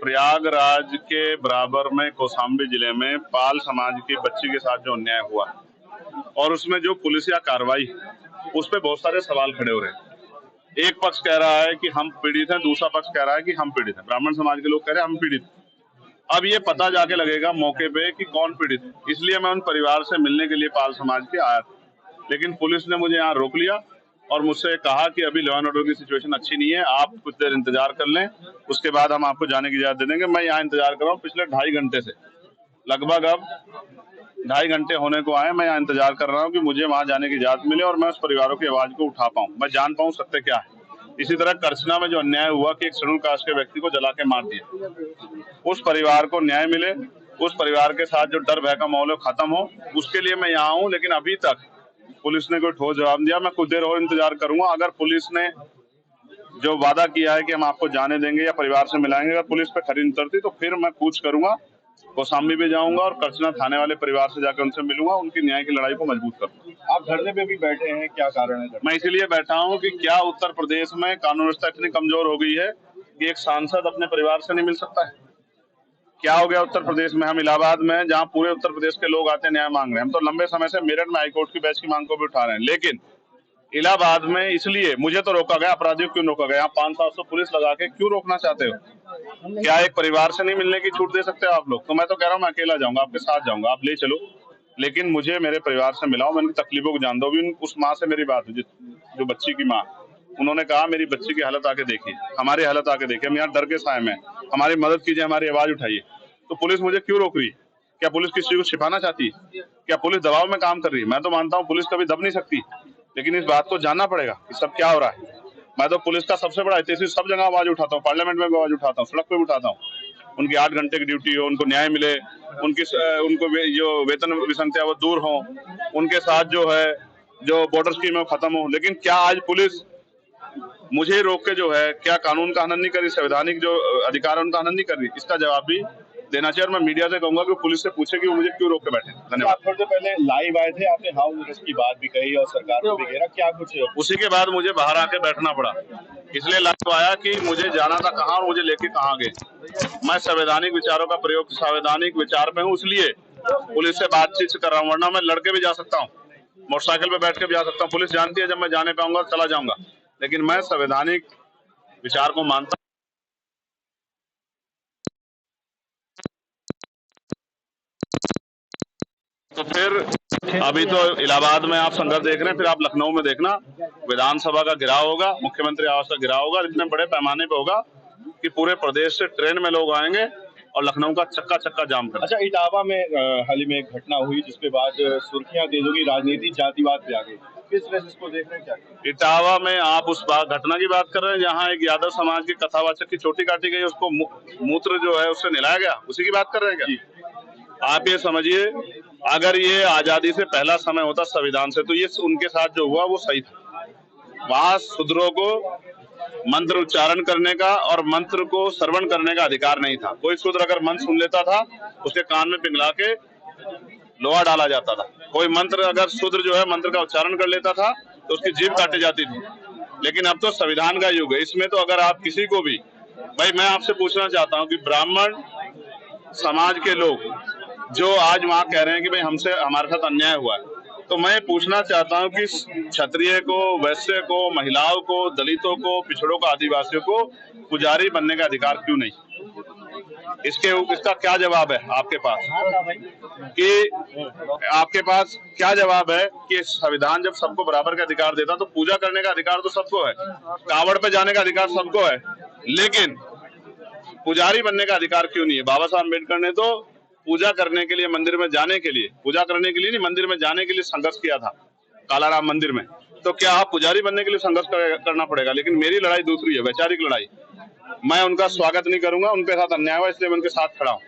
प्रयागराज के बराबर में कौशाम्बी जिले में पाल समाज की बच्ची के साथ जो अन्याय हुआ और उसमें जो पुलिसिया कार्रवाई, उस पे बहुत सारे सवाल खड़े हो रहे हैं। एक पक्ष कह रहा है कि हम पीड़ित हैं, दूसरा पक्ष कह रहा है कि हम पीड़ित हैं। ब्राह्मण समाज के लोग कह रहे हैं हम पीड़ित। अब ये पता जाके लगेगा मौके पे कि कौन पीड़ित। इसलिए मैं उन परिवार से मिलने के लिए पाल समाज के आया था, लेकिन पुलिस ने मुझे यहाँ रोक लिया और मुझसे कहा कि अभी लॉ एंड ऑर्डर की सिचुएशन अच्छी नहीं है, आप कुछ देर इंतजार कर लें, उसके बाद हम आपको जाने की इजाजत दे देंगे। मैं यहाँ इंतजार कर रहा हूँ पिछले 2.5 घंटे से, लगभग अब 2.5 घंटे होने को आए। मैं यहाँ इंतजार कर रहा हूँ कि मुझे वहां जाने की इजाजत मिले और मैं उस परिवारों की आवाज को उठा पाऊँ, मैं जान पाऊँ सत्य क्या है। इसी तरह करछना में जो अन्याय हुआ कि एक शेड्यूल कास्ट के व्यक्ति को जला के मार दिया, उस परिवार को न्याय मिले, उस परिवार के साथ जो डर भय का माहौल है खत्म हो, उसके लिए मैं यहाँ हूँ। लेकिन अभी तक पुलिस ने कोई ठोस जवाब दिया। मैं कुछ देर और इंतजार करूंगा। अगर पुलिस ने जो वादा किया है कि हम आपको जाने देंगे या परिवार से मिलाएंगे, अगर पुलिस पे खरी उतरती तो फिर मैं कूच करूंगा, कौशाम्बी भी जाऊंगा और करछना थाने वाले परिवार से जाकर उनसे मिलूंगा, उनकी न्याय की लड़ाई को मजबूत करूंगा। आप धरने पे भी बैठे हैं, क्या कारण है? मैं इसीलिए बैठा हूं कि क्या उत्तर प्रदेश में कानून व्यवस्था इतनी कमजोर हो गई है कि एक सांसद अपने परिवार से नहीं मिल सकता है? क्या हो गया उत्तर प्रदेश में? हम इलाहाबाद में, जहां पूरे उत्तर प्रदेश के लोग आते हैं न्याय मांग रहे हैं, हम तो लंबे समय से मेरठ में हाईकोर्ट की बेंच की मांग को भी उठा रहे हैं, लेकिन इलाहाबाद में इसलिए मुझे तो रोका गया। अपराधियों क्यों रोका गया? 500-700 पुलिस लगा के क्यों रोकना चाहते हो? क्या एक परिवार से नहीं मिलने की छूट दे सकते हो आप लोग? तो मैं तो कह रहा हूँ मैं अकेला जाऊंगा, आपके साथ जाऊंगा, आप ले चलो, लेकिन मुझे मेरे परिवार से मिलाओ, मैं उनकी तकलीफों को जान दो। अभी उस माँ से मेरी बात हुई, जो बच्ची की माँ, उन्होंने कहा मेरी बच्ची की हालत आके देखिए, हमारी हालत आके देखिए, हम यहाँ डर के साए में, हमारी मदद कीजिए, हमारी आवाज उठाइए। तो पुलिस मुझे क्यों रोक रही है? क्या पुलिस किसी को छिपाना चाहती है? क्या पुलिस दबाव में काम कर रही है? मैं तो मानता हूँ पुलिस कभी दब नहीं सकती, लेकिन इस बात को जानना पड़ेगा कि सब क्या हो रहा है। मैं तो पुलिस का सबसे बड़ा हितैषी, सब जगह आवाज उठाता हूँ, पार्लियामेंट में भी आवाज उठाता हूँ, सड़क पे भी उठाता हूँ। उनकी 8 घंटे की ड्यूटी हो, उनको न्याय मिले, उनको जो वेतन विसंगतियां वो दूर हो, उनके साथ जो है जो बॉर्डर स्कीम है वो खत्म हो। लेकिन क्या आज पुलिस मुझे रोक के जो है क्या कानून का हनन नहीं कर रही, संवैधानिक जो अधिकार है उनका हनन नहीं कर रही? इसका जवाब भी देना चाहिए। और मैं मीडिया से कहूंगा कि पुलिस से पूछे कि वो मुझे क्यों रोक के बैठे। धन्यवाद। आप थोड़ी देर पहले लाइव आए थे, आपने हाउस अरेस्ट की बात भी कही और सरकार को भी घेरा, क्या कुछ? उसी के बाद मुझे बाहर आके बैठना पड़ा, इसलिए लाइव आया कि मुझे जाना था कहाँ और मुझे लेके कहाँ गए। मैं संवैधानिक विचारों का प्रयोग, संवैधानिक विचार पे हूँ, इसलिए पुलिस से बातचीत कर रहा हूँ, वरना मैं लड़के भी जा सकता हूँ, मोटरसाइकिल पे बैठ के भी जा सकता हूँ। पुलिस जानती है जब मैं जाने पाऊंगा चला जाऊंगा, लेकिन मैं संवैधानिक विचार को मानता हूं। तो फिर अभी तो इलाहाबाद में आप संघर्ष देख रहे हैं, फिर आप लखनऊ में देखना विधानसभा का घेराव होगा, मुख्यमंत्री आवास का घेराव होगा, इतने बड़े पैमाने पे होगा कि पूरे प्रदेश से ट्रेन में लोग आएंगे और लखनऊ का चक्का चक्का जाम कर। अच्छा, इटावा में हाल ही में एक घटना हुई जिसके बाद सुर्खियां तेज होगी, राजनीति जातिवाद पे आ गई, किस वजह से इसको देख रहे हैं? क्या इटावा में आप उस घटना की बात कर रहे हैं जहाँ एक यादव समाज के कथावाचक की चोटी काटी गई, उसको मूत्र जो है उससे नहलाया गया, उसी की बात कर रहे हैं क्या? आप ये समझिए, अगर ये आजादी से पहला समय होता संविधान से, तो ये उनके साथ जो हुआ वो सही था। वहां शूद्रों को मंत्र उच्चारण करने का और मंत्र को श्रवण करने का अधिकार नहीं था। कोई शूद्र अगर मंत्र सुन लेता था, उसके कान में पिघला के लोहा डाला जाता था। कोई मंत्र अगर शूद्र जो है मंत्र का उच्चारण कर लेता था तो उसकी जीभ काटी जाती थी। लेकिन अब तो संविधान का युग है, इसमें तो अगर आप किसी को भी, भाई मैं आपसे पूछना चाहता हूं कि ब्राह्मण समाज के लोग जो आज वहां कह रहे हैं कि भाई हमसे हमारे साथ अन्याय हुआ है, तो मैं पूछना चाहता हूं कि क्षत्रिय को, वैश्य को, महिलाओं को, दलितों को, पिछड़ों को, आदिवासियों को पुजारी बनने का अधिकार क्यों नहीं? इसका क्या जवाब है आपके पास? कि आपके पास क्या जवाब है कि संविधान जब सबको बराबर का अधिकार देता तो पूजा करने का अधिकार तो सबको है, कावड़ पे जाने का अधिकार सबको है, लेकिन पुजारी बनने का अधिकार क्यों नहीं है? बाबा साहब अम्बेडकर ने तो पूजा करने के लिए, मंदिर में जाने के लिए, पूजा करने के लिए नहीं, मंदिर में जाने के लिए संघर्ष किया था, कालाराम मंदिर में। तो क्या आप पुजारी बनने के लिए संघर्ष करना पड़ेगा? लेकिन मेरी लड़ाई दूसरी है, वैचारिक लड़ाई। मैं उनका स्वागत नहीं करूंगा, उनके साथ अन्याय हुआ इसलिए मैं उनके साथ खड़ा हूं।